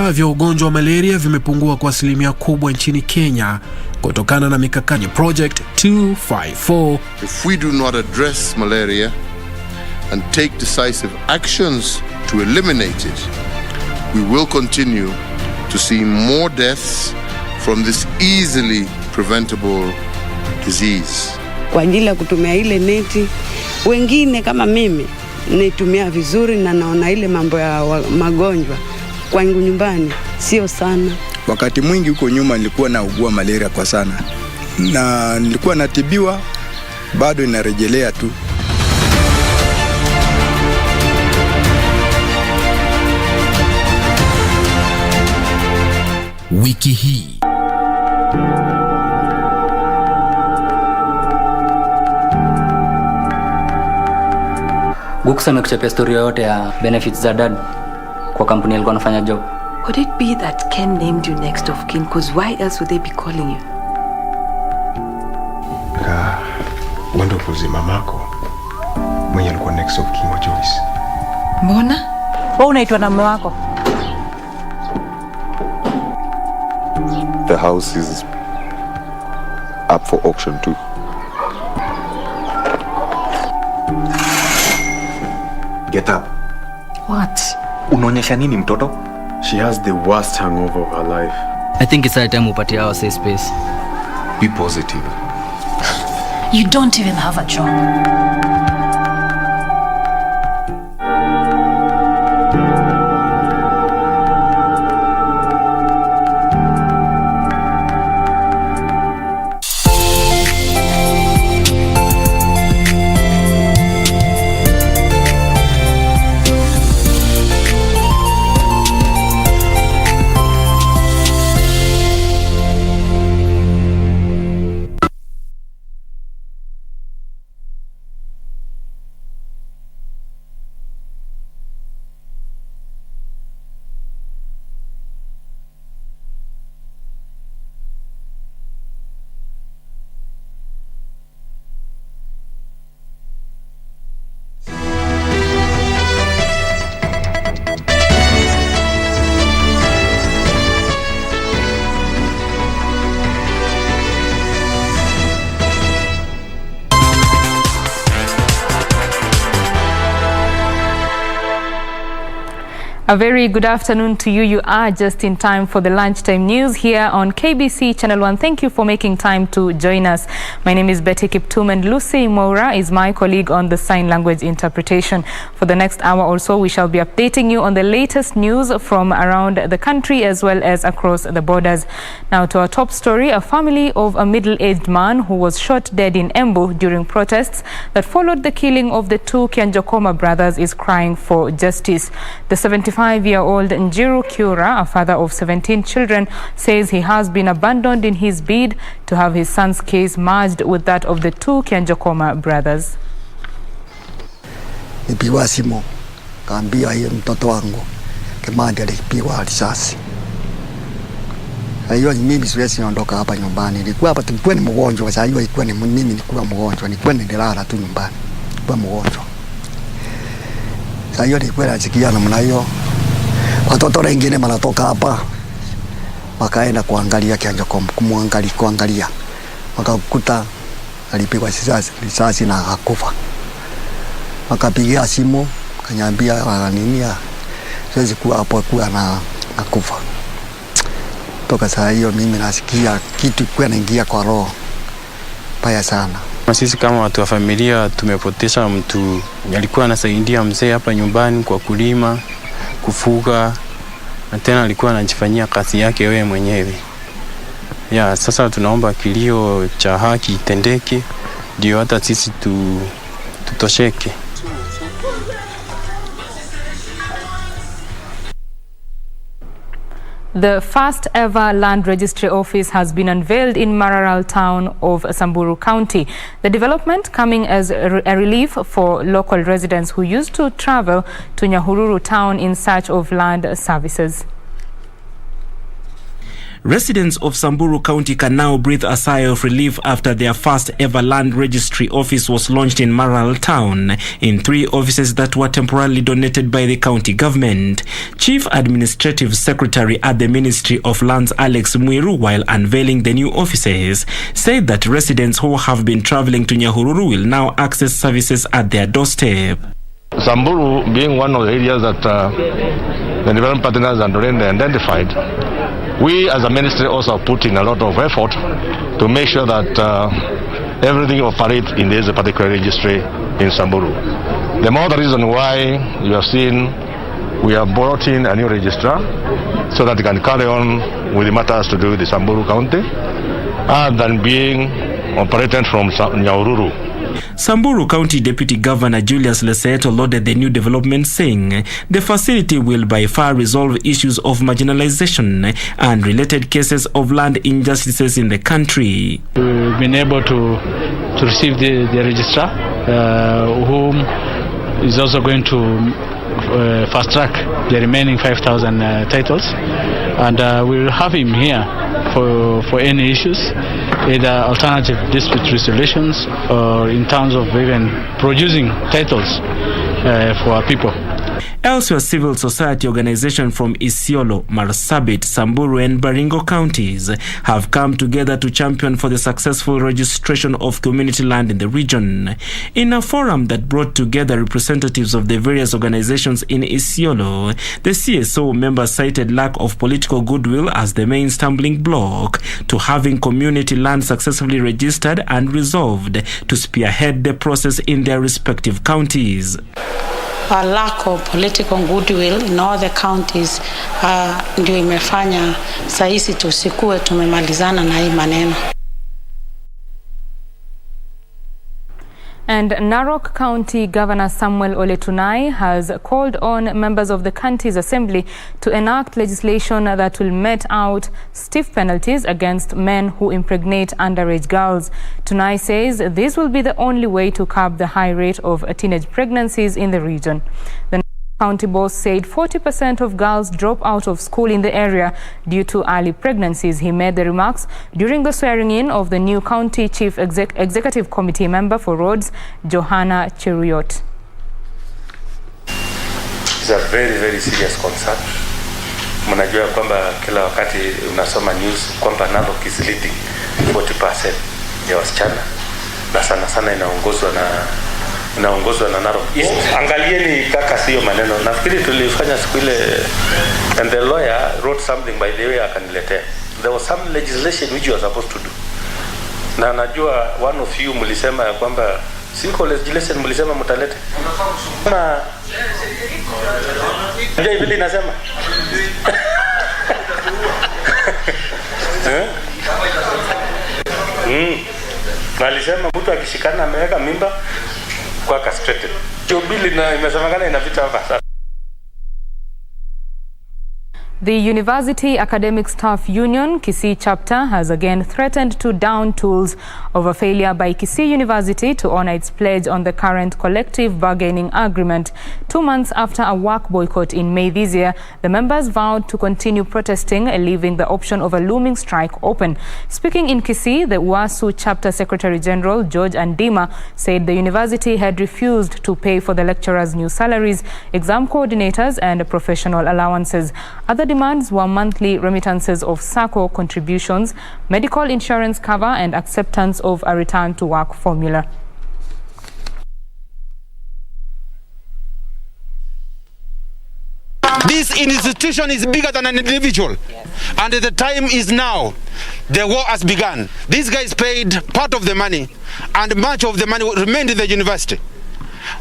Vya ugonjwa wa malaria vimepungua kwa asilimia kubwa nchini Kenya kutokana na mikakati Project 254. If we do not address malaria and take decisive actions to eliminate it, we will continue to see more deaths from this easily preventable disease. Kwa ajili ya kutumia ile neti, wengine kama mimi naitumia vizuri na naona ile mambo ya magonjwa kwangu nyumbani sio sana. Wakati mwingi huko nyuma nilikuwa naugua malaria kwa sana, na nilikuwa natibiwa, bado inarejelea tu. Wiki hii Guksa amekuchapia story yote ya benefits za dad kwa kampuni alikuwa anafanya job. Could it be that Ken named you next of kin? Because why else would they be calling you? Wendo kuzi mamako mwenye alikuwa next of kin wa Joyce. Mbona? Wewe unaitwa na mume wako? The house is up for auction too. Get up. What? Unaonyesha nini mtoto? She has the worst hangover of her life. I think it's high time upatie our safe space. Be positive. You don't even have a job. A very good afternoon to you. You are just in time for the lunchtime news here on KBC Channel 1. Thank you for making time to join us. My name is Betty Kiptum and Lucy Moura is my colleague on the sign language interpretation. For the next hour or so, we shall be updating you on the latest news from around the country as well as across the borders. Now to our top story, a family of a middle-aged man who was shot dead in Embu during protests that followed the killing of the two KIAMBAA brothers is crying for justice. The 75-year-old Njiru Kyura, a father of 17 children, says he has been abandoned in his bid to have his son's case merged with that of the two KIAMBAA brothers. Nipigwa simu, kaambia hiyo mtoto wangu Kimandi alipigwa risasi. Hiyo mimi siwezi ondoka hapa nyumbani. Nilikuwa hapa tulikuwa ni mgonjwa, sasa hiyo ilikuwa ni mimi nilikuwa mgonjwa, nilikuwa nilala tu nyumbani. Nilikuwa mgonjwa. Sasa hiyo nilikuwa nasikia namna hiyo. Watoto wengine wanatoka hapa wakaenda kuangalia KIAMBAA, kuangalia. Wakakuta alipigwa risasi na akakufa. Wakapigia simu, kaniambia nini siwezi kuwa hapo kuwa na kufa. Toka saa hiyo mimi nasikia kitu kinaingia kwa roho mbaya sana. Sisi kama watu wa familia tumepoteza mtu alikuwa anasaidia mzee hapa nyumbani kwa kulima, kufuga, na tena alikuwa anajifanyia kazi yake wewe mwenyewe. Sasa tunaomba kilio cha haki itendeke ndio hata sisi tutosheke. The first ever land registry office has been unveiled in Mararal town of Samburu County. The development coming as a relief for local residents who used to travel to Nyahururu town in search of land services. Residents of Samburu County can now breathe a sigh of relief after their first ever land registry office was launched in Maralal town in 3 offices that were temporarily donated by the county government. Chief Administrative Secretary at the Ministry of Lands Alex Mwiru, while unveiling the new offices, said that residents who have been traveling to Nyahururu will now access services at their doorstep. Samburu being one of the areas that the development partners and identified, we as a ministry also put in a lot of effort to make sure that everything operates in this particular registry in Samburu. The more the reason why you have seen we have brought in a new registrar so that they can carry on with the matters to do with the Samburu County other than being operated from Nyahururu. Samburu County Deputy Governor Julius Leseto lauded the new development, saying the facility will by far resolve issues of marginalization and related cases of land injustices in the country. We've been able to receive the registrar, whom is also going to fast track the remaining 5,000 titles, and we'll have him here for any issues, either alternative dispute resolutions or in terms of even producing titles for our people. Elsewhere, civil society organizations from ISIOLO, Marsabit, Samburu and Baringo counties have come together to champion for the successful registration of community land in the region. In a forum that brought together representatives of the various organizations in Isiolo, the CSO members cited lack of political goodwill as the main stumbling block to having community land successfully registered and resolved to spearhead the process in their respective counties. A lack of political goodwill in all the counties ndio imefanya saisi tusikue tumemalizana na hii maneno. And Narok County Governor Samuel Ole Tunai has called on members of the county's assembly to enact legislation that will mete out stiff penalties against men who impregnate underage girls. Tunai says this will be the only way to curb the high rate of teenage pregnancies in the region. The county boss said 40% of girls drop out of school in the area due to early pregnancies. He made the remarks during the swearing-in of the new county chief executive committee member for roads, Johanna Cheruyot. It's a very, very serious concern. Mnajua kwamba kila wakati unasoma news kwamba Narok is leading 40% ya wasichana na sana inaongozwa na Narok East. Angalieni kaka sio maneno. Nafikiri tulifanya siku ile and the lawyer wrote something by the way akaniletea. There was some legislation which you are supposed to do. Na najua one of you mlisema ya kwamba single legislation mlisema mtalete. Na ndio vile inasema. Walisema mtu akishikana ameweka mimba kwa castrated. Hiyo bili na imesemekana inapita hapa. The University Academic Staff Union, KBC Chapter, has again threatened to down tools over failure by KBC University to honor its pledge on the current collective bargaining agreement. 2 months after a work boycott in May this year, the members vowed to continue protesting, leaving the option of a looming strike open. Speaking in KBC, the UASU Chapter Secretary General George Andima said the university had refused to pay for the lecturers' new salaries, exam coordinators and professional allowances. Other demands were monthly remittances of SACCO contributions, medical insurance cover and acceptance of a return to work formula. This institution is bigger than an individual, and the time is now. The war has begun. These guys paid part of the money, and much of the money remained in the university.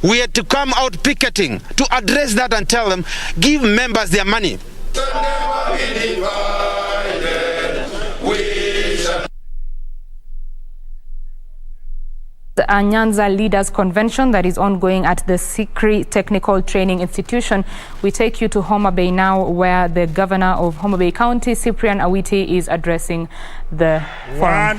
We had to come out picketing to address that and tell them, give members their money. The Nyanza Leaders Convention that is ongoing at the Sikri Technical Training Institution. We take you to Homa Bay now, where the governor of Homa Bay County, Cyprian Awiti, is addressing the forum.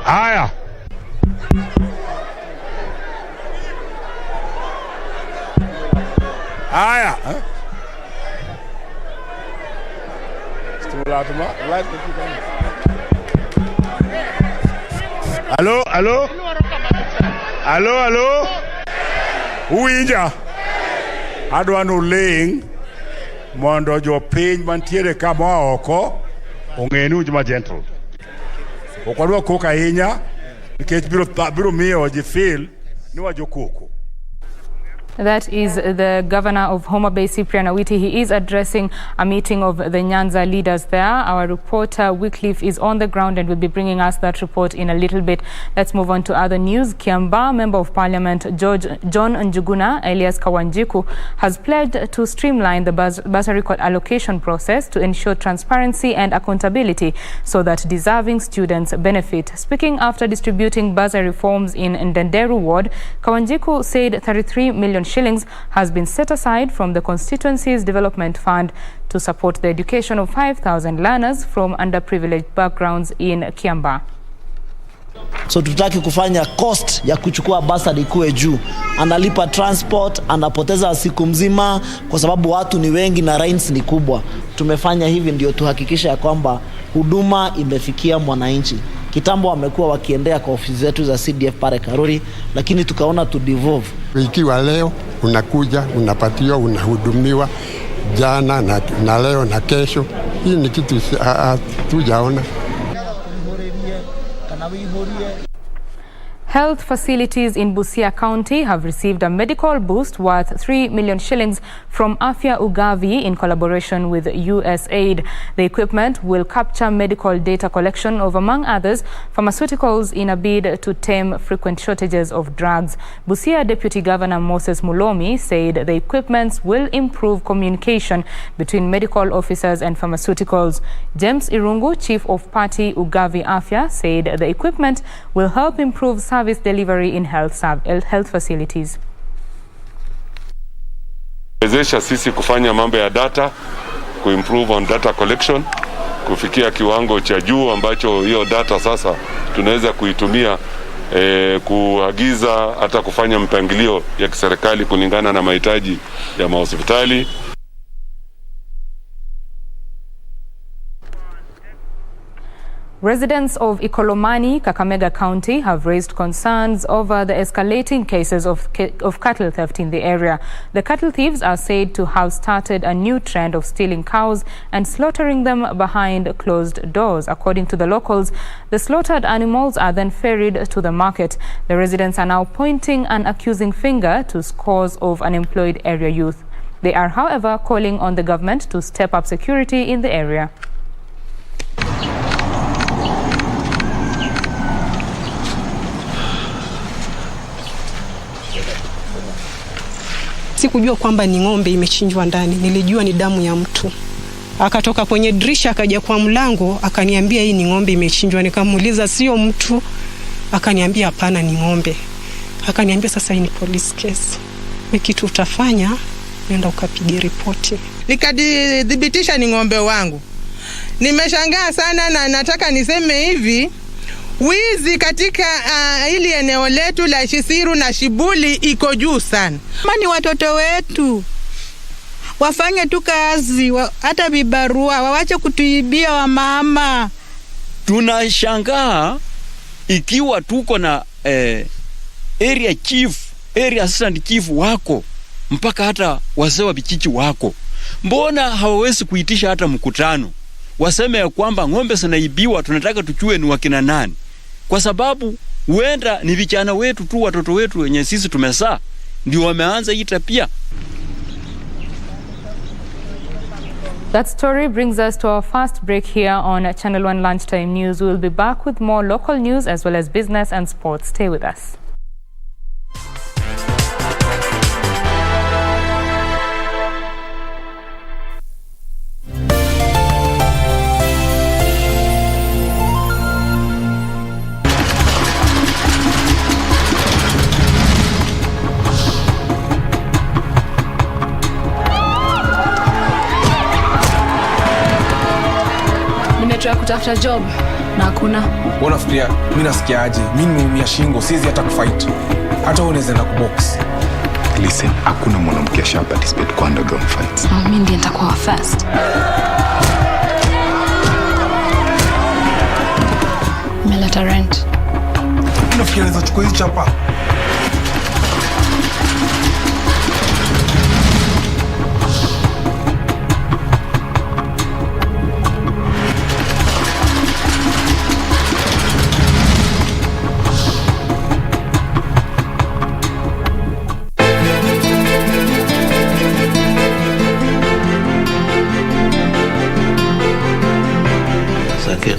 Haya. Haya. Hello, hello. Hello, hello. Uwinja. Adwa nuling mondo jopiny mantiere kama oko ong'enu joma gentle. Okwadwa koko ahinya nikech biro miyo ji feel ni wajokoko. That is the governor of Homa Bay, Cyprian Awiti. He is addressing a meeting of the Nyanza leaders there. Our reporter Wycliffe is on the ground and will be bringing us that report in a little bit. Let's move on to other news. KIAMBAA Member of Parliament John Njuguna, alias Kawanjiku, has pledged to streamline the bursary allocation process to ensure transparency and accountability so that deserving students benefit. Speaking after distributing bursary forms in Ndenderu ward, Kawanjiku said 33 million shillings has been set aside from the constituency's development fund to support the education of 5,000 learners from underprivileged backgrounds in KIAMBAA. So tutaki kufanya cost ya kuchukua bursary kuwe juu. Analipa transport, anapoteza siku mzima kwa sababu watu ni wengi na rains ni kubwa. Tumefanya hivi ndio tuhakikisha ya kwamba huduma imefikia mwananchi. Kitambo wamekuwa wakiendea kwa ofisi zetu za CDF pale Karuri, lakini tukaona tu devolve. Ikiwa leo unakuja, unapatiwa, unahudumiwa jana na leo na kesho. Hii ni kitu tujaona. Health facilities in Busia County have received a medical boost worth 3 million shillings from Afya Ugavi in collaboration with USAID. The equipment will capture medical data collection of, among others, pharmaceuticals in a bid to tame frequent shortages of drugs. Busia Deputy Governor Moses Mulomi said the equipments will improve communication between medical officers and pharmaceuticals. James Irungu, Chief of Party Ugavi Afya, said the equipment will help improve service delivery in health facilities. Wezesha sisi kufanya mambo ya data, kuimprove on data collection, kufikia kiwango cha juu ambacho hiyo data sasa tunaweza kuitumia kuagiza hata kufanya mpangilio ya kiserikali kulingana na mahitaji ya mahospitali. Residents of Ikolomani, Kakamega County, have raised concerns over the escalating cases of cattle theft in the area. The cattle thieves are said to have started a new trend of stealing cows and slaughtering them behind closed doors. According to the locals, the slaughtered animals are then ferried to the market. The residents are now pointing an accusing finger to scores of unemployed area youth. They are, however, calling on the government to step up security in the area. Sikujua kwamba ni ng'ombe imechinjwa ndani, nilijua ni damu ya mtu. Akatoka kwenye dirisha akaja kwa mlango akaniambia hii ni ng'ombe imechinjwa. Nikamuuliza sio mtu, akaniambia hapana ni ng'ombe. Akaniambia sasa hii ni police case. Ni kitu utafanya, nenda ukapige ripoti. Nikadhibitisha ni ng'ombe wangu. Nimeshangaa sana na nataka niseme hivi, wizi katika hili eneo letu la Shisiru na Shibuli iko juu sana. Mani watoto wetu wafanye tu kazi, hata vibarua wawache kutuibia wa mama. Tunashangaa ikiwa tuko na area chief, area assistant chief wako, mpaka hata wazee wa vijiji wako. Mbona hawawezi kuitisha hata mkutano? Waseme ya kwamba ng'ombe zinaibiwa, tunataka tujue ni wakina nani. Kwa sababu huenda ni vijana wetu tu, watoto wetu wenye sisi tumezaa ndio wameanza hii tabia. That story brings us to our first break here on Channel 1 Lunchtime News. We'll be back with more local news as well as business and sports. Stay with us. Kutafuta job. Na hakuna. Unafikiria mimi nasikiaje? Mimi nimeumia shingo, siwezi hata kufight. Hata wewe unaweza na kubox. Listen, hakuna mwanamke asha participate kwa underground fights. Mimi ndiye nitakuwa first. Meleta rent. Unafikiria naweza chukua hizi chapa?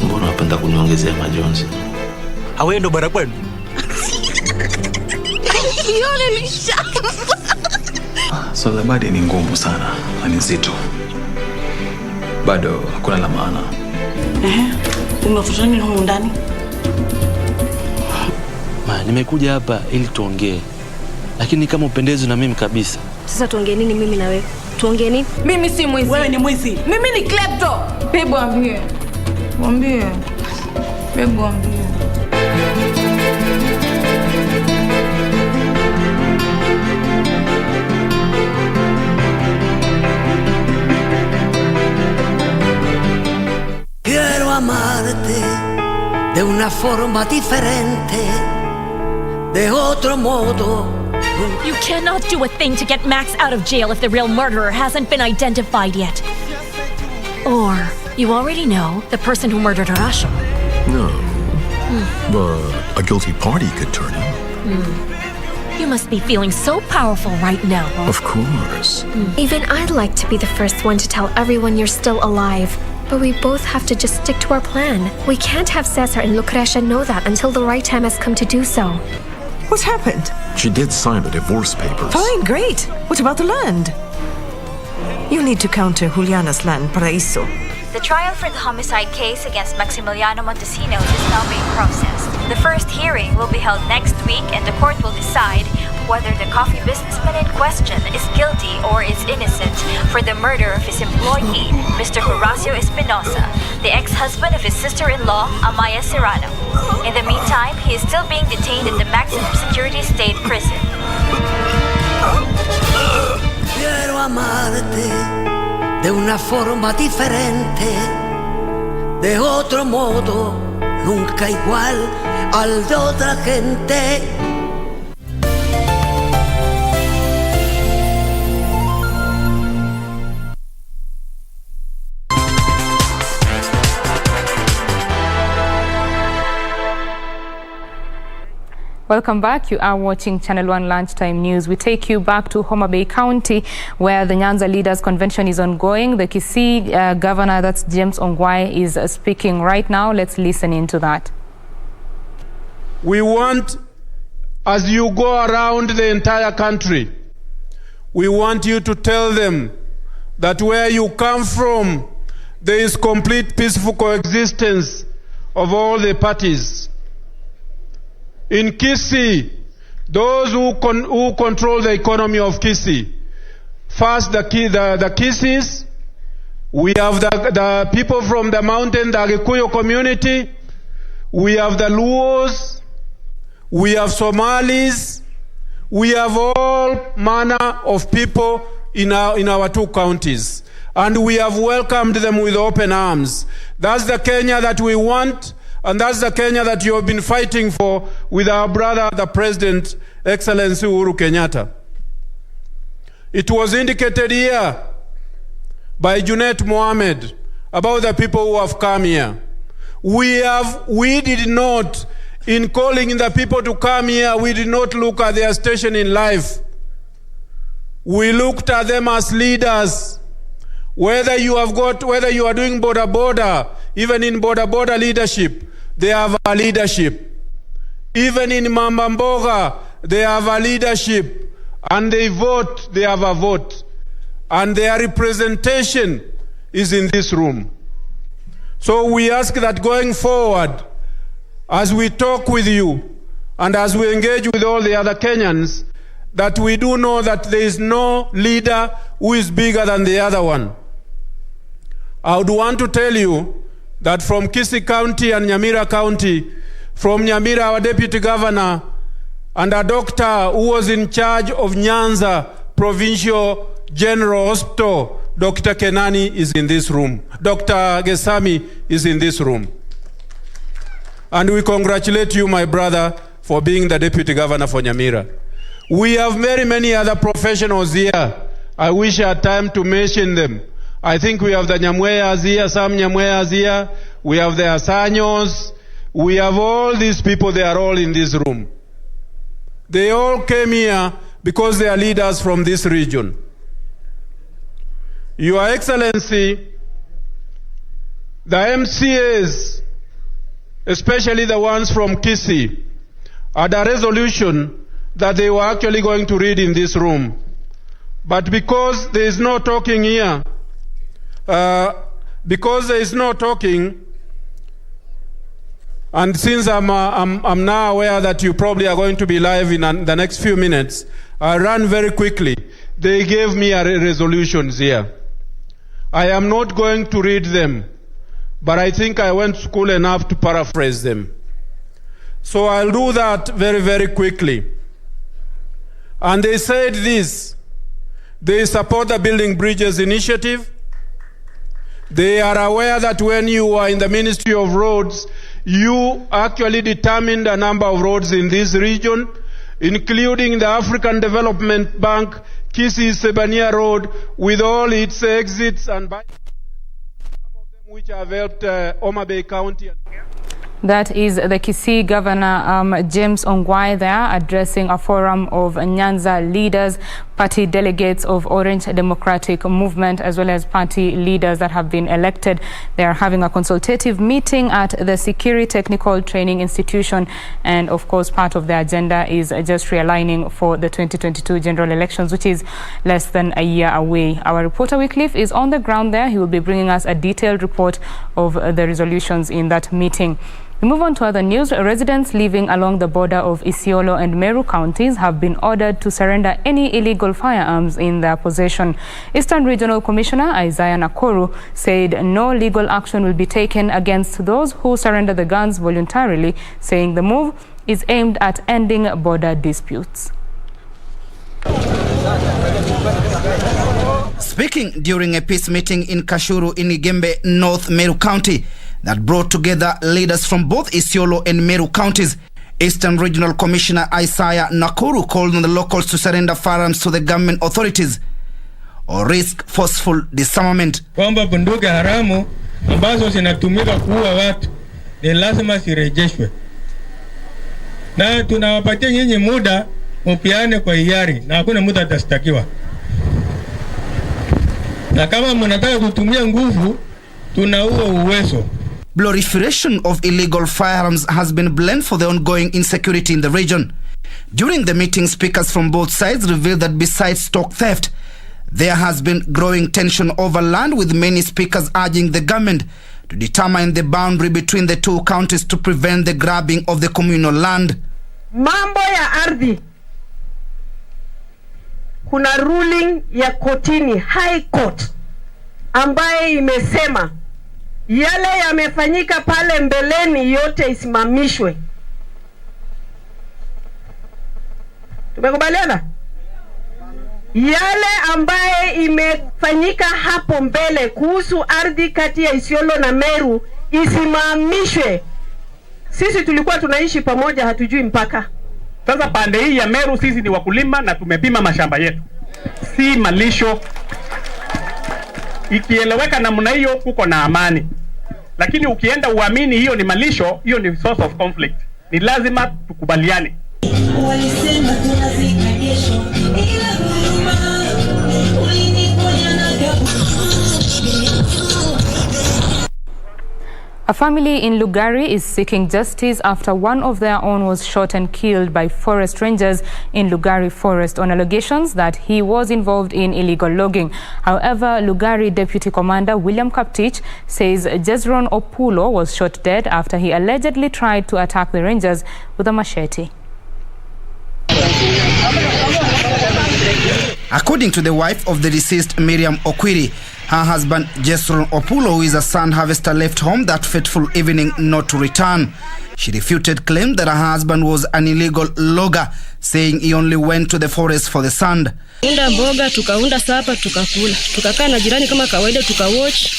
Mbona unapenda kuniongezea majonzi? Hawe ndo bara kwenu. Yule ni shamba. So the body ni ngumu sana, ni nzito. Bado hakuna la maana. Umefuta nini humu ndani? Nimekuja hapa ili tuongee. Lakini kama upendezi na mimi kabisa. Sasa tuongee nini mimi na wewe? Tuongee nini? Mimi si mwizi. Wewe ni mwizi. Mimi ni klepto. Babe ambie. Mwambie. Babe ambie. Quiero amarte de una forma diferente, de otro modo. You cannot do a thing to get Max out of jail if the real murderer hasn't been identified yet. Or you already know the person who murdered Horacio. No, but a guilty party could turn him. You must be feeling so powerful right now. Of course. Even I'd like to be the first one to tell everyone you're still alive. But we both have to just stick to our plan. We can't have Cesar and Lucrecia know that until the right time has come to do so. What happened? She did sign the divorce papers. Fine, great. What about the land? You need to counter Juliana's land, Paraíso. The trial for the homicide case against Maximiliano Montesinos is now being processed. The first hearing will be held next week and the court will decide whether the coffee businessman in question is guilty or is innocent for the murder of his employee, Mr. Horacio Espinosa, the ex-husband of his sister-in-law, Amaya Serrano. In the meantime, he is still being detained at the maximum security state prison. Quiero amarte de una forma diferente, de otro modo, nunca igual al de otra gente. Welcome back. You are watching Channel 1 Lunchtime News. We take you back to Homa Bay County, where the Nyanza Leaders Convention is ongoing. The Kisii governor, that's James Ongwae, is speaking right now. Let's listen into that. We want, as you go around the entire country, we want you to tell them that where you come from, there is complete peaceful coexistence of all the parties. In Kisii, those who control the economy of Kisii, first the Kisiis, we have the people from the mountain, the Agikuyu community, we have the Luos, we have Somalis, we have all manner of people in our two counties. And we have welcomed them with open arms. That's the Kenya that we want. And that's the Kenya that you have been fighting for with our brother, the President, Excellency Uhuru Kenyatta. It was indicated here by Junet Mohammed about the people who have come here. We did not, in calling the people to come here, we did not look at their station in life. We looked at them as leaders. Whether you are doing border, even in border leadership, they have a leadership. Even in Mambamboga, they have a leadership. And they vote, they have a vote. And their representation is in this room. So we ask that going forward, as we talk with you, and as we engage with all the other Kenyans, that we do know that there is no leader who is bigger than the other one. I would want to tell you that from Kisii County and Nyamira County, from Nyamira, our Deputy Governor, and a doctor who was in charge of Nyanza Provincial General Hospital, Dr. Kenani, is in this room. Dr. Gesami is in this room. And we congratulate you, my brother, for being the Deputy Governor for Nyamira. We have very many other professionals here. I wish I had time to mention them. I think we have the Nyamweyas here, some Nyamweyas here. We have the Asanyos. We have all these people, they are all in this room. They all came here because they are leaders from this region. Your Excellency, the MCAs, especially the ones from Kisii, had a resolution that they were actually going to read in this room. But because there is no talking here, and since I'm now aware that you probably are going to be live in the next few minutes, I ran very quickly. They gave me resolutions here. I am not going to read them, but I think I went to school enough to paraphrase them. So I'll do that very, very quickly. And they said this: they support the Building Bridges initiative. They are aware that when you were in the Ministry of Roads, you actually determined a number of roads in this region, including the African Development Bank, Kisii-Sebania Road, with all its exits and some of them which have helped Homa Bay County. That is the Kisii Governor James Ongwae there addressing a forum of Nyanza leaders, party delegates of Orange Democratic Movement, as well as party leaders that have been elected. They are having a consultative meeting at the Sikiri Technical Training Institution, and of course part of the agenda is just realigning for the 2022 general elections, which is less than a year away. Our reporter Wycliffe is on the ground there. He will be bringing us a detailed report of the resolutions in that meeting. We move on to other news. Residents living along the border of Isiolo and Meru counties have been ordered to surrender any illegal firearms in their possession. Eastern Regional Commissioner Isaiah Nakoru said no legal action will be taken against those who surrender the guns voluntarily, saying the move is aimed at ending border disputes. Speaking during a peace meeting in Kashuru in Igembe, North Meru County, that brought together leaders from both Isiolo and Meru counties, Eastern Regional Commissioner Isaiah Nakoru called on the locals to surrender firearms to the government authorities or risk forceful disarmament. Kwamba bunduki haramu ambazo zinatumika kuua watu ni lazima zirejeshwe, na tunawapatia nyinyi muda mupiane kwa hiari na hakuna muda atastakiwa, na kama mnataka kutumia nguvu tunauo uwezo. Proliferation of illegal firearms has been blamed for the ongoing insecurity in the region. During the meeting, speakers from both sides revealed that besides stock theft, there has been growing tension over land, with many speakers urging the government to determine the boundary between the two counties to prevent the grabbing of the communal land. Mambo ya ardhi, kuna ruling ya kotini, High Court, ambaye imesema yale yamefanyika pale mbeleni yote isimamishwe. Tumekubaliana? Yale ambaye imefanyika hapo mbele kuhusu ardhi kati ya Isiolo na Meru isimamishwe. Sisi tulikuwa tunaishi pamoja, hatujui mpaka. Sasa pande hii ya Meru sisi ni wakulima na tumepima mashamba yetu, si malisho. Ikieleweka namna hiyo kuko na amani, lakini ukienda uamini hiyo ni malisho, hiyo ni source of conflict. Ni lazima tukubaliane. A family in Lugari is seeking justice after one of their own was shot and killed by forest rangers in Lugari Forest on allegations that he was involved in illegal logging. However, Lugari Deputy Commander William Kaptich says Jezron Opulo was shot dead after he allegedly tried to attack the rangers with a machete. According to the wife of the deceased, Miriam Okwiri, her husband, Jesron Opulo, who is a sand harvester, left home that fateful evening not to return. She refuted claim that her husband was an illegal logger, saying he only went to the forest for the sand. Unda mboga, tukaunda sapa, tukakula. Tukakaa na jirani kama kawaida, tukawatch.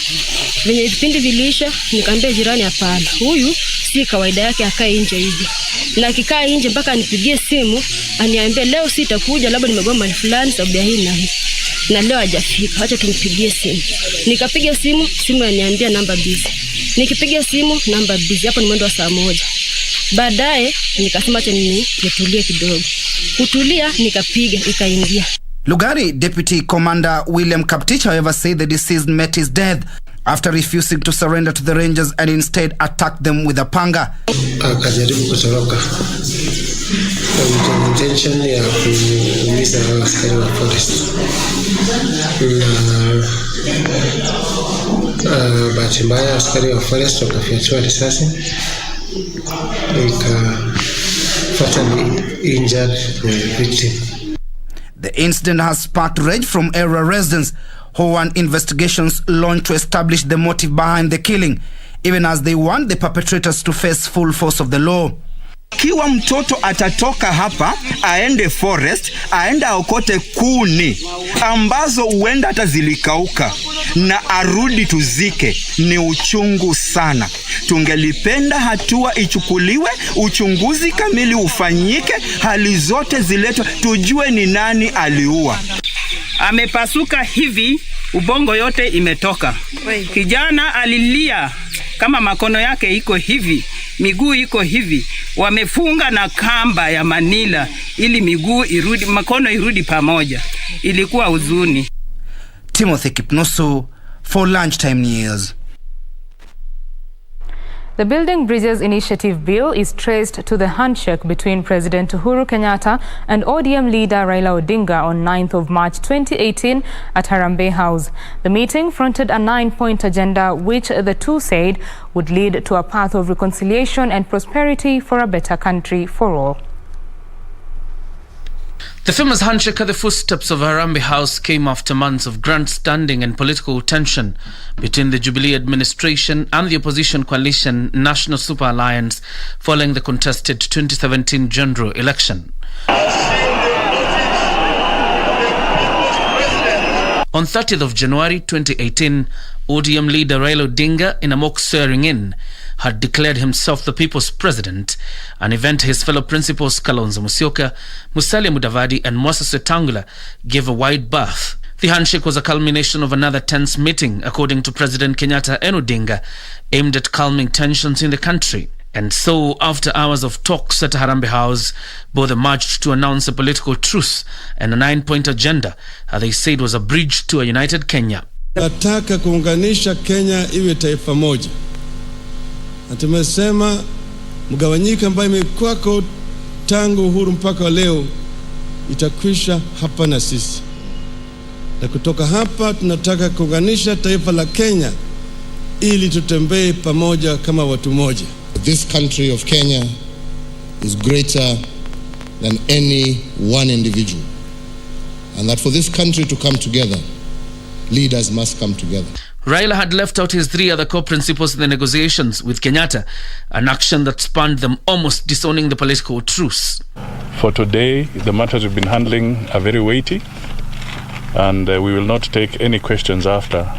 Venye vipindi vilisha, nikaambia jirani hapana. Huyu si kawaida yake akae nje hivi. Na akikaa nje mpaka anipigie simu, aniambie leo sitakuja, labda nimegoma mahali fulani sababu ya hii na hii. Na leo hajafika, acha tumpigie simu. Nikapiga simu, simu yaniambia namba busy. Nikipiga simu, namba busy. Hapo ni mwendo wa saa 1. Baadaye nikasema acha nitulie kidogo. Kutulia nikapiga ikaingia. Lugari Deputy Commander William Kaptich, however, said the deceased met his death after refusing to surrender to the Rangers and instead attacked them with a panga. Akajaribu kutoroka with intention ya kuumiza askari wa forest. Bahati mbaya askari wa forest wakafyatua risasi fatally injured the victim. The incident has sparked rage from area residents who want investigations launched to establish the motive behind the killing, even as they want the perpetrators to face full force of the law. Kiwa mtoto atatoka hapa aende forest, aende aokote kuni ambazo huenda hata zilikauka na arudi tuzike, ni uchungu sana. Tungelipenda hatua ichukuliwe, uchunguzi kamili ufanyike, hali zote ziletwe, tujue ni nani aliua. Amepasuka hivi, ubongo yote imetoka. Kijana alilia kama makono yake iko hivi, miguu iko hivi. Wamefunga na kamba ya manila ili miguu irudi, makono irudi pamoja. Ilikuwa huzuni. Timothy Kipnusu for Lunchtime News. The Building Bridges Initiative bill is traced to the handshake between President Uhuru Kenyatta and ODM leader Raila Odinga on 9th of March 2018 at Harambee House. The meeting fronted a 9-point agenda which the two said would lead to a path of reconciliation and prosperity for a better country for all. The famous handshake at the footsteps of Harambee House came after months of grandstanding and political tension between the Jubilee administration and the opposition coalition National Super Alliance following the contested 2017 general election. On 30th of January 2018, ODM leader Raila Odinga, in a mock swearing-in, had declared himself the people's president, an event his fellow principals Kalonzo Musyoka, Musalia Mudavadi and Moses Wetangula gave a wide berth. The handshake was a culmination of another tense meeting, according to President Kenyatta and Odinga, aimed at calming tensions in the country. And so, after hours of talks at Harambee House, both emerged to announce a political truce and a 9-point agenda, they said was a bridge to a united Kenya. Nataka kuunganisha Kenya iwe taifa moja. Na tumesema mgawanyiko ambayo imekuwako tangu uhuru mpaka leo itakwisha hapa na sisi. Na kutoka hapa tunataka kuunganisha taifa la Kenya ili tutembee pamoja kama watu moja. This country of Kenya is greater than any one individual. And that for this country to come together, leaders must come together. Raila had left out his 3 other co-principals in the negotiations with Kenyatta, an action that spanned them, almost disowning the political truce. For today, the matters we've been handling are very weighty, and we will not take any questions after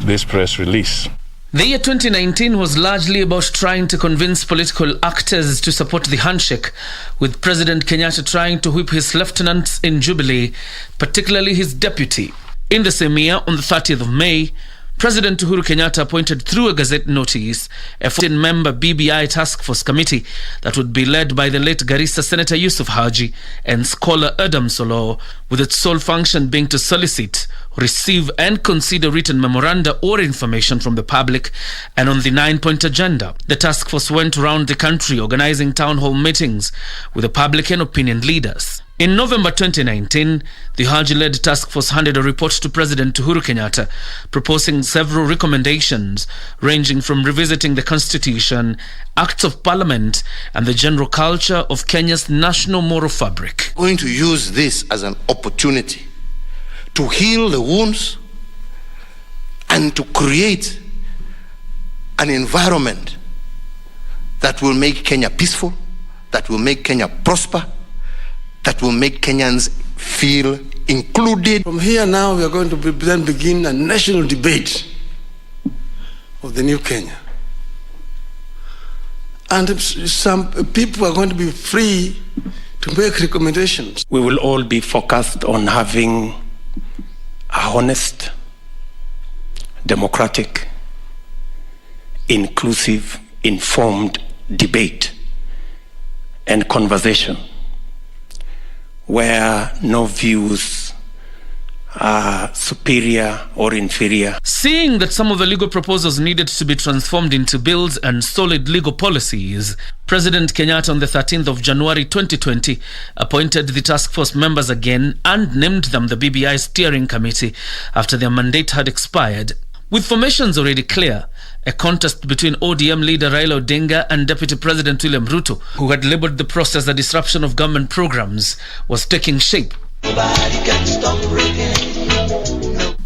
this press release. The year 2019 was largely about trying to convince political actors to support the handshake, with President Kenyatta trying to whip his lieutenants in Jubilee, particularly his deputy. In the same year, on the 30th of May, President Uhuru Kenyatta appointed through a gazette notice a 14-member BBI task force committee that would be led by the late Garissa Senator Yusuf Haji and scholar Adam Solo, with its sole function being to solicit, receive and consider written memoranda or information from the public. And on the 9-point agenda, the task force went around the country organizing town hall meetings with the public and opinion leaders. In November 2019, the Haji-led task force handed a report to President Uhuru Kenyatta, proposing several recommendations ranging from revisiting the Constitution, Acts of Parliament, and the general culture of Kenya's national moral fabric. We're going to use this as an opportunity to heal the wounds and to create an environment that will make Kenya peaceful, that will make Kenya prosper, that will make Kenyans feel included. From here now, we are going to then begin a national debate of the new Kenya. And some people are going to be free to make recommendations. We will all be focused on having a honest, democratic, inclusive, informed debate and conversation where no views are superior or inferior. Seeing that some of the legal proposals needed to be transformed into bills and solid legal policies, President Kenyatta on the 13th of January 2020 appointed the task force members again and named them the BBI Steering Committee after their mandate had expired. With formations already clear, a contest between ODM leader Raila Odinga and Deputy President William Ruto, who had labelled the process a disruption of government programs, was taking shape.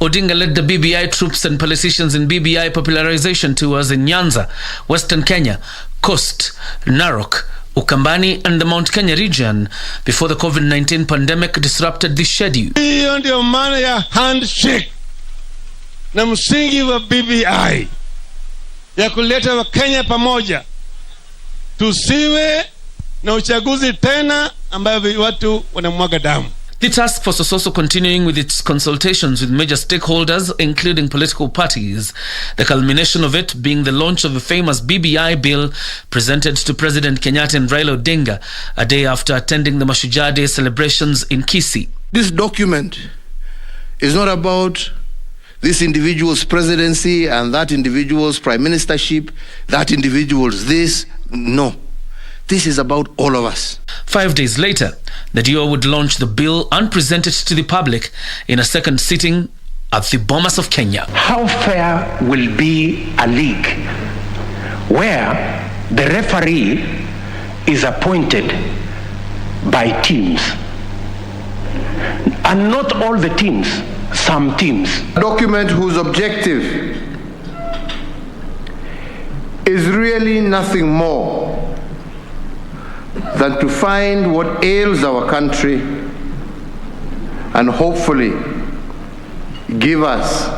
Odinga led the BBI troops and politicians in BBI popularization tours in Nyanza, Western Kenya, Coast, Narok, Ukambani and the Mount Kenya region before the COVID-19 pandemic disrupted the schedule. Hiyo ndio maana ya handshake na msingi wa BBI ya kuleta Wakenya pamoja, tusiwe na uchaguzi tena ambayo watu wanamwaga damu. The task force was also continuing with its consultations with major stakeholders, including political parties, the culmination of it being the launch of a famous BBI bill presented to President Kenyatta and Raila Odinga a day after attending the Mashujaa Day celebrations in Kisii. This document is not about this individual's presidency and that individual's prime ministership, that individual's this. No. This is about all of us. 5 days later, the duo would launch the bill and present it to the public in a second sitting at the Bomas of Kenya. How fair will be a league where the referee is appointed by teams, and not all the teams, some teams. A document whose objective is really nothing more than to find what ails our country and hopefully give us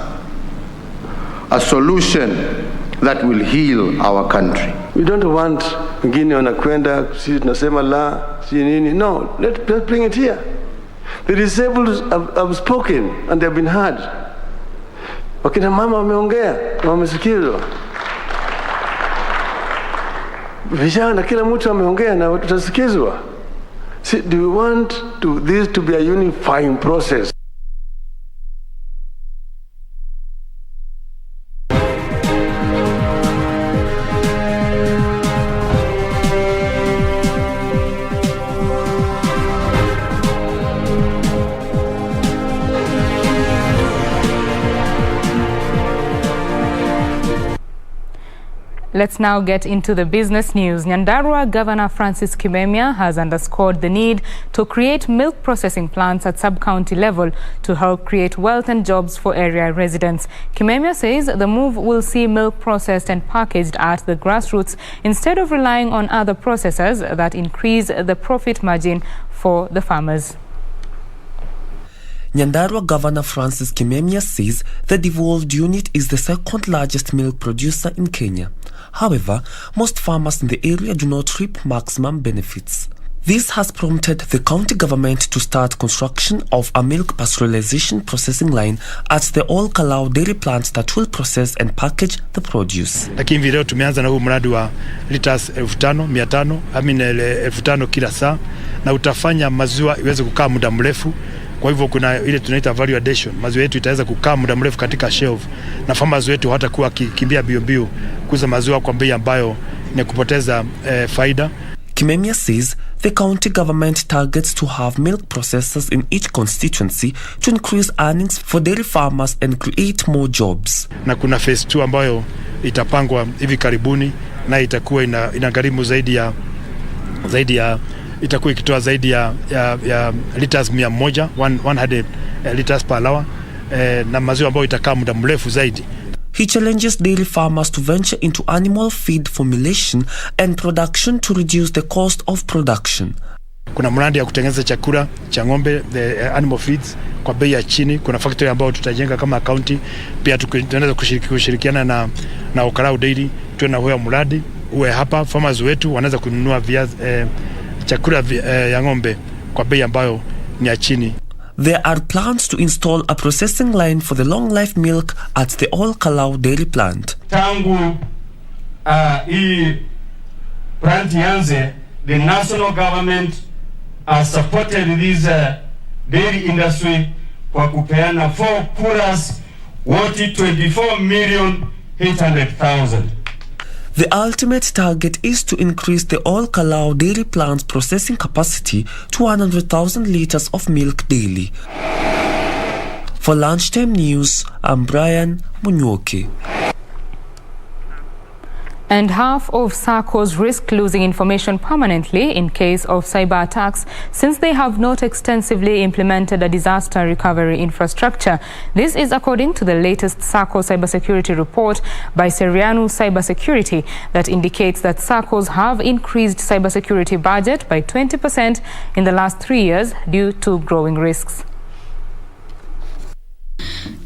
a solution that will heal our country. We don't want wengine wanakwenda sisi tunasema la si nini. No, let's bring it here. The disabled have spoken and they have been heard. Wakina mama wameongea na wamesikizwa. Vijana kila mtu ameongea na tutasikizwa. Do we want this to be a unifying process? Let's now get into the business news. Nyandarua Governor Francis Kimemia has underscored the need to create milk processing plants at sub-county level to help create wealth and jobs for area residents. Kimemia says the move will see milk processed and packaged at the grassroots instead of relying on other processors that increase the profit margin for the farmers. Nyandarua Governor Francis Kimemia says the devolved unit is the second largest milk producer in Kenya. However, most farmers in the area do not reap maximum benefits. This has prompted the county government to start construction of a milk pasteurization processing line at the All Kalau dairy plant that will process and package the produce. Lakini leo tumeanza na huu mradi wa liters 5,000 kila saa na utafanya maziwa iweze kukaa muda mrefu. Kwa hivyo kuna ile tunaita value addition. Maziwa yetu itaweza kukaa muda mrefu katika shelf na farmers wetu hatakuwa kimbia bio kuuza maziwa kwa bei ambayo ni kupoteza faida. Kimemia says the county government targets to have milk processors in each constituency to increase earnings for dairy farmers and create more jobs. Na kuna phase 2 ambayo itapangwa hivi karibuni na itakuwa inagharimu zaidi ya itakuwa ikitoa zaidi ya liters 100 liters per hour, na maziwa ambayo itakaa muda mrefu zaidi. He challenges dairy farmers to venture into animal feed formulation and production to reduce the cost of production. Kuna mradi ya kutengeneza chakula cha ng'ombe, the animal feeds, kwa bei ya chini. Kuna factory ambayo tutajenga kama county. Pia tunaweza kushirikiana na Ukarau Dairy, tuwe na huyo mradi uwe hapa, farmers wetu wanaweza kununua chakula ya ng'ombe kwa bei ambayo ni ya chini. There are plans to install a processing line for the long life milk at the Ol-Kalou dairy plant. Tangu hii plant yanze, the national government has supported this dairy industry kwa kupeana 4 kuras worth 24,800,000. The ultimate target is to increase the Ol-Kalou dairy plant's processing capacity to 100,000 liters of milk daily. For Lunchtime News, I'm Brian Munyoke. And half of SACCOs risk losing information permanently in case of cyber attacks since they have not extensively implemented a disaster recovery infrastructure. This is according to the latest SACCO cybersecurity report by Serianu Cybersecurity that indicates that SACCOs have increased cybersecurity budget by 20% in the last 3 years due to growing risks.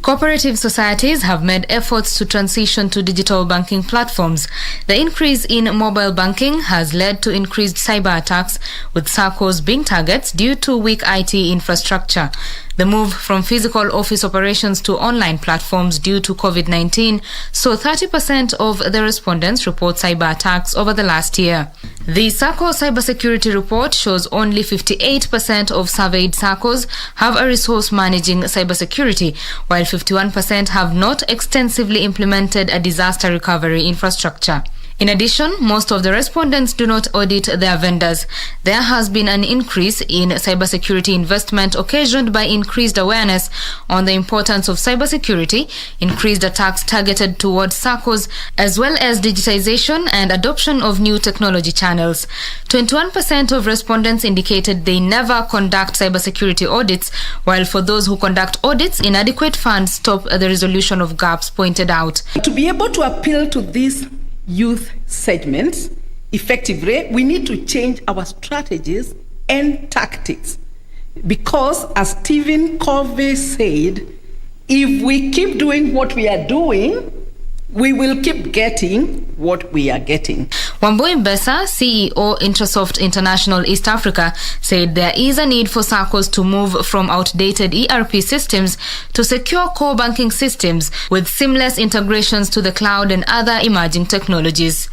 Cooperative societies have made efforts to transition to digital banking platforms. The increase in mobile banking has led to increased cyber attacks, with SACCOs being targets due to weak IT infrastructure. The move from physical office operations to online platforms due to COVID-19 saw 30% of the respondents report cyber attacks over the last year. The SACCO cybersecurity report shows only 58% of surveyed SACCOs have a resource managing cybersecurity, while 51% have not extensively implemented a disaster recovery infrastructure. In addition, most of the respondents do not audit their vendors. There has been an increase in cybersecurity investment occasioned by increased awareness on the importance of cybersecurity, increased attacks targeted towards SACCOs, as well as digitization and adoption of new technology channels. 21% of respondents indicated they never conduct cybersecurity audits, while for those who conduct audits, inadequate funds stop the resolution of gaps pointed out. To be able to appeal to these youth segments effectively, we need to change our strategies and tactics, because as Stephen Covey said, if we keep doing what we are doing, we will keep getting what we are getting. Wambui Mbesa, CEO Intrasoft International East Africa, said there is a need for SACCOs to move from outdated ERP systems to secure core banking systems with seamless integrations to the cloud and other emerging technologies.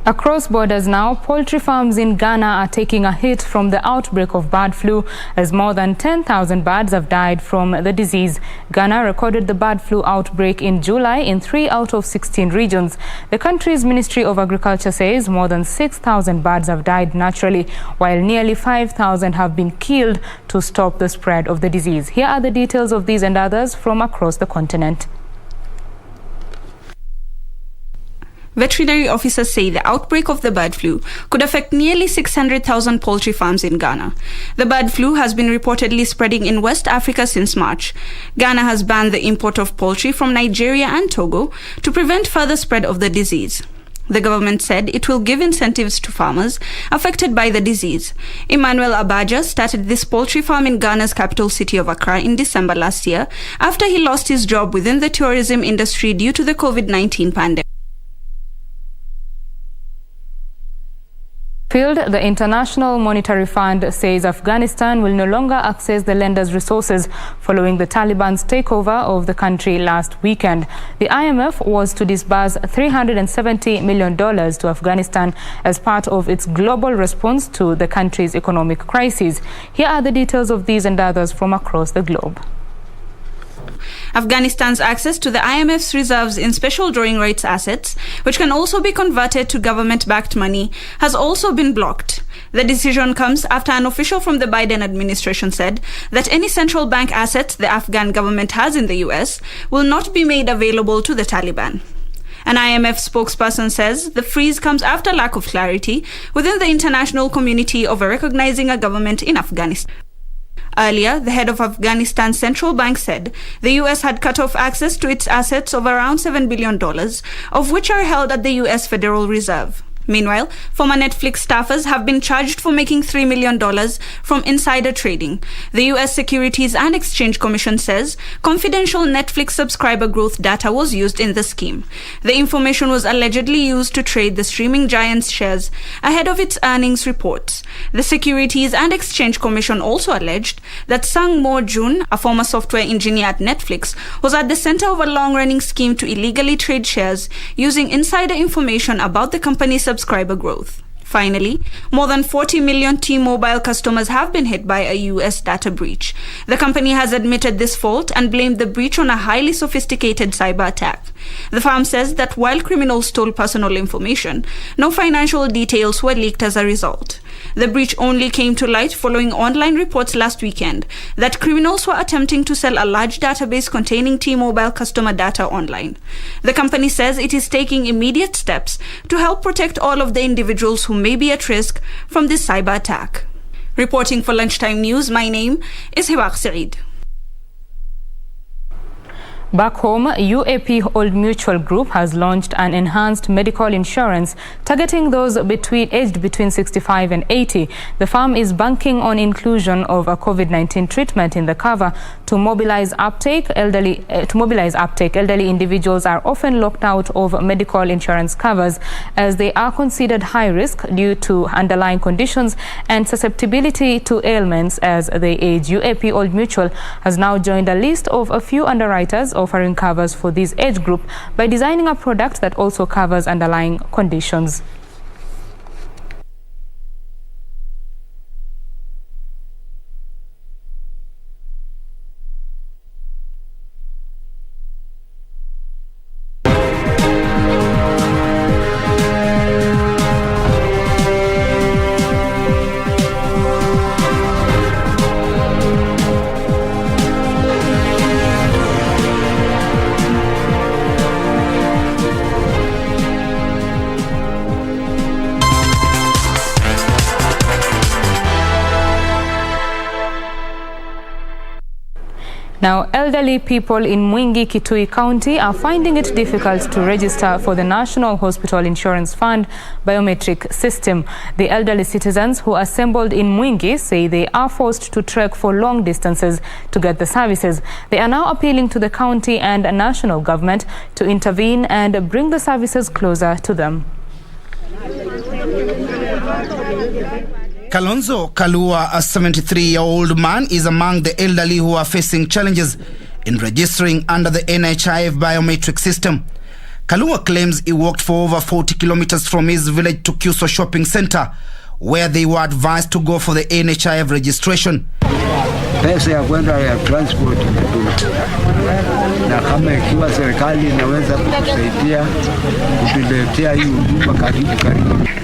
Across borders now, poultry farms in Ghana are taking a hit from the outbreak of bird flu, as more than 10,000 birds have died from the disease. Ghana recorded the bird flu outbreak in July in 3 out of 16 regions. The country's Ministry of Agriculture says more than 6,000 birds have died naturally, while nearly 5,000 have been killed to stop the spread of the disease. Here are the details of these and others from across the continent. Veterinary officers say the outbreak of the bird flu could affect nearly 600,000 poultry farms in Ghana. The bird flu has been reportedly spreading in West Africa since March. Ghana has banned the import of poultry from Nigeria and Togo to prevent further spread of the disease. The government said it will give incentives to farmers affected by the disease. Emmanuel Abaja started this poultry farm in Ghana's capital city of Accra in December last year after he lost his job within the tourism industry due to the COVID-19 pandemic. The International Monetary Fund says Afghanistan will no longer access the lender's resources following the Taliban's takeover of the country last weekend. The IMF was to disburse $370 million to Afghanistan as part of its global response to the country's economic crisis. Here are the details of these and others from across the globe. Afghanistan's access to the IMF's reserves in special drawing rights assets, which can also be converted to government-backed money, has also been blocked. The decision comes after an official from the Biden administration said that any central bank assets the Afghan government has in the US will not be made available to the Taliban. An IMF spokesperson says the freeze comes after lack of clarity within the international community over recognizing a government in Afghanistan. Earlier, the head of Afghanistan's central bank said the US had cut off access to its assets of around $7 billion, of which are held at the US Federal Reserve. Meanwhile, former Netflix staffers have been charged for making $3 million from insider trading. The U.S. Securities and Exchange Commission says confidential Netflix subscriber growth data was used in the scheme. The information was allegedly used to trade the streaming giant's shares ahead of its earnings reports. The Securities and Exchange Commission also alleged that Sang Mo Jun, a former software engineer at Netflix, was at the center of a long-running scheme to illegally trade shares using insider information about the company's subscriber growth. Finally, more than 40 million T-Mobile customers have been hit by a U.S. data breach. The company has admitted this fault and blamed the breach on a highly sophisticated cyber attack. The firm says that while criminals stole personal information, no financial details were leaked as a result. The breach only came to light following online reports last weekend that criminals were attempting to sell a large database containing T-Mobile customer data online. The company says it is taking immediate steps to help protect all of the individuals who may be at risk from this cyber attack. Reporting for Lunchtime News, my name is Hiwaq Saeed. Back home, UAP Old Mutual Group has launched an enhanced medical insurance targeting those aged between 65 and 80. The firm is banking on inclusion of a COVID-19 treatment in the cover to mobilize uptake. Elderly individuals are often locked out of medical insurance covers as they are considered high risk due to underlying conditions and susceptibility to ailments as they age. UAP Old Mutual has now joined a list of a few underwriters offering covers for this age group by designing a product that also covers underlying conditions. Now, elderly people in Mwingi, Kitui County are finding it difficult to register for the National Hospital Insurance Fund biometric system. The elderly citizens who assembled in Mwingi say they are forced to trek for long distances to get the services. They are now appealing to the county and national government to intervene and bring the services closer to them. Kalonzo Kalua, a 73-year-old man, is among the elderly who are facing challenges in registering under the NHIF biometric system. Kalua claims he walked for over 40 kilometers from his village to Kuso Shopping Center, where they were advised to go for the NHIF registration. Pesa ya kwenda ya transport na kama ikiwa serikali inaweza kutusaidia kutuletea hii huduma karibu.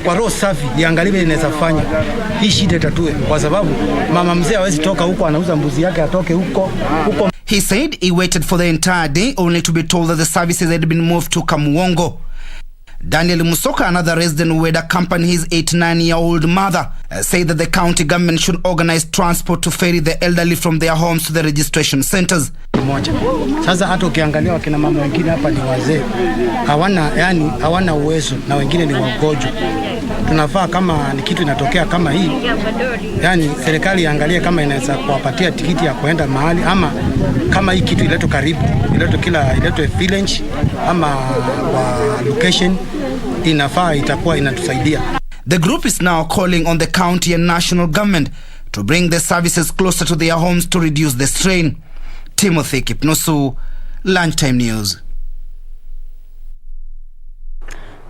Kwa roho safi iangalie inaweza fanya hii shida tatue, kwa sababu mama mzee hawezi toka huko anauza mbuzi yake atoke huko. He said he waited for the entire day only to be told that the services had been moved to Kamuongo. Daniel Musoka, another resident who had accompanied his 89-year-old mother, said that the county government should organize transport to ferry the elderly from their homes to the registration centers. Sasa hata ukiangalia wakina mama wengine hapa ni wazee, hawana uwezo na wengine ni wagonjwa. Tunafaa kama ni kitu inatokea kama hii, serikali iangalie kama inaweza kuwapatia tikiti ya kuenda mahali, ama kama hii kitu iletwe karibu, iletwe village ama kwa location, inafaa itakuwa inatusaidia. The group is now calling on the county and national government to bring the services closer to their homes to reduce the strain. Timothy Kipnusu, Lunchtime News.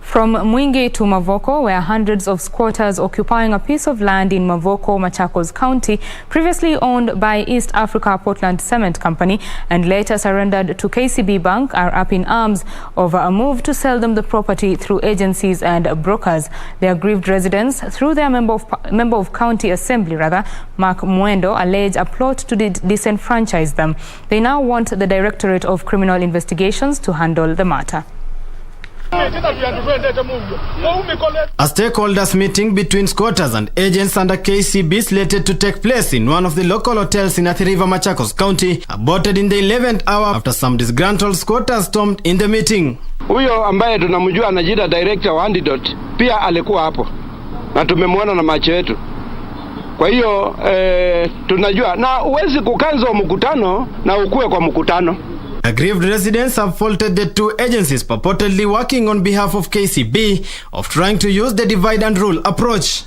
From Mwingi to Mavoko, where hundreds of squatters occupying a piece of land in Mavoko, Machakos County, previously owned by East Africa Portland Cement Company and later surrendered to KCB Bank, are up in arms over a move to sell them the property through agencies and brokers. The aggrieved residents, through their member of County Assembly, Mark Mwendo, allege a plot to disenfranchise them. They now want the Directorate of Criminal Investigations to handle the matter. A stakeholders meeting between squatters and agents under KCB slated to take place in one of the local hotels in Athi River, Machakos County aborted in the 11th hour after some disgruntled squatters stormed in the meeting. Huyo ambaye tunamjua anajiita director wa Antidote pia alikuwa hapo na tumemwona na macho yetu. Kwa hiyo tunajua na uwezi kukanza mkutano na ukue kwa mkutano. Aggrieved residents have faulted the two agencies purportedly working on behalf of KCB of trying to use the divide and rule approach.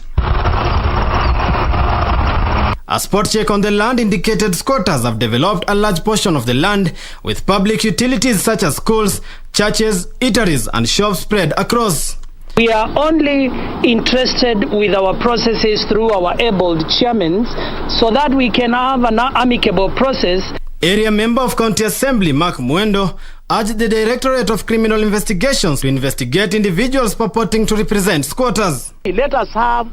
A spot check on the land indicated squatters have developed a large portion of the land with public utilities such as schools, churches, eateries and shops spread across. We are only interested with our processes through our abled chairmen so that we can have an amicable process. Area member of County Assembly Mark Mwendo urged the Directorate of Criminal Investigations to investigate individuals purporting to represent squatters. Let us have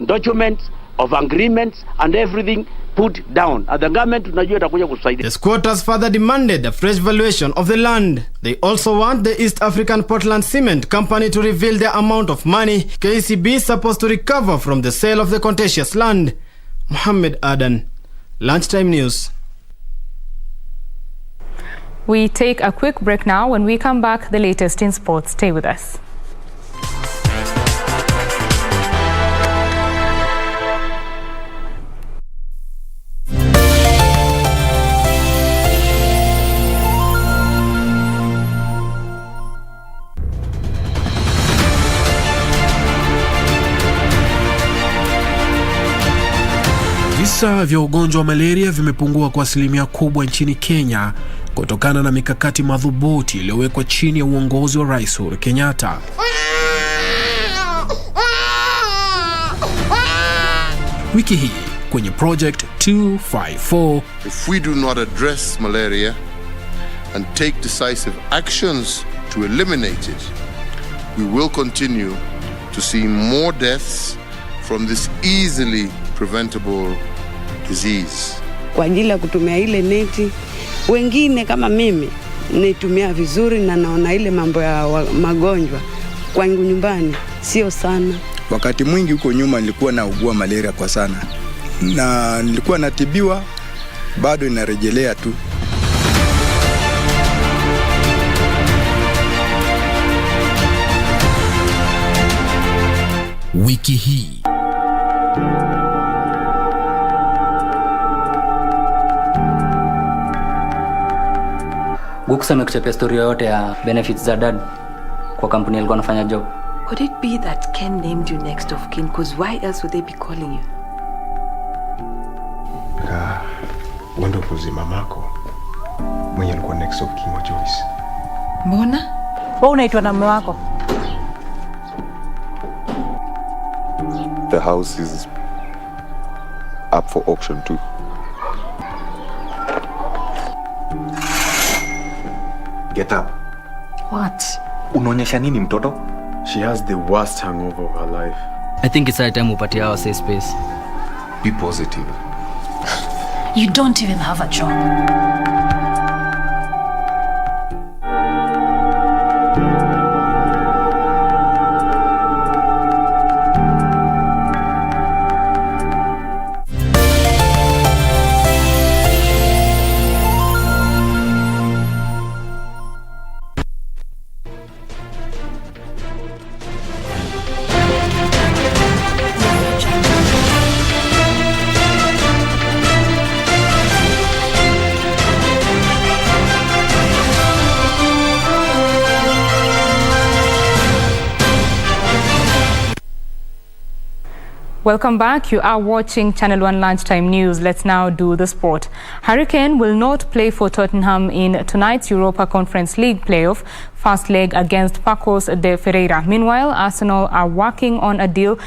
documents of agreements and everything put down. The government tunajua itakuja kusaidia. The squatters further demanded a fresh valuation of the land. They also want the East African Portland Cement Company to reveal the amount of money KCB is supposed to recover from the sale of the contentious land. Mohammed Adan, Lunchtime News. We take a quick break now. When we come back, the latest in sports. Stay with us. Visa vya ugonjwa wa malaria vimepungua kwa asilimia kubwa nchini Kenya kutokana na mikakati madhubuti iliyowekwa chini ya uongozi wa Rais Uhuru Kenyatta. Wiki hii kwenye Project 254, if we do not address malaria and take decisive actions to eliminate it, we will continue to see more deaths from this easily preventable disease. Kwa ajili ya kutumia ile neti, wengine kama mimi naitumia vizuri na naona ile mambo ya magonjwa kwangu nyumbani sio sana. Wakati mwingi huko nyuma nilikuwa naugua malaria kwa sana, na nilikuwa natibiwa, bado inarejelea tu. Wiki hii Guksa amekuchapia story yote ya benefits za dad kwa kampuni alikuwa anafanya job. Could it be that Ken named you next of kin? Because why else would they be calling you? Wendo kuzima mamako mwenye alikuwa next of kin wa Joyce. Mbona? Wewe unaitwa na mume wako? The house is up for auction too. Get up. What? Unaonyesha nini mtoto? She has the worst hangover of her life. I think it's high time upatie our safe space. Be positive. You don't even have a job. Welcome back. You are watching Channel 1 Lunchtime News. Let's now do the sport. Hurricane will not play for Tottenham in tonight's Europa Conference League playoff first leg against Pacos de Ferreira. Meanwhile, Arsenal are working on a deal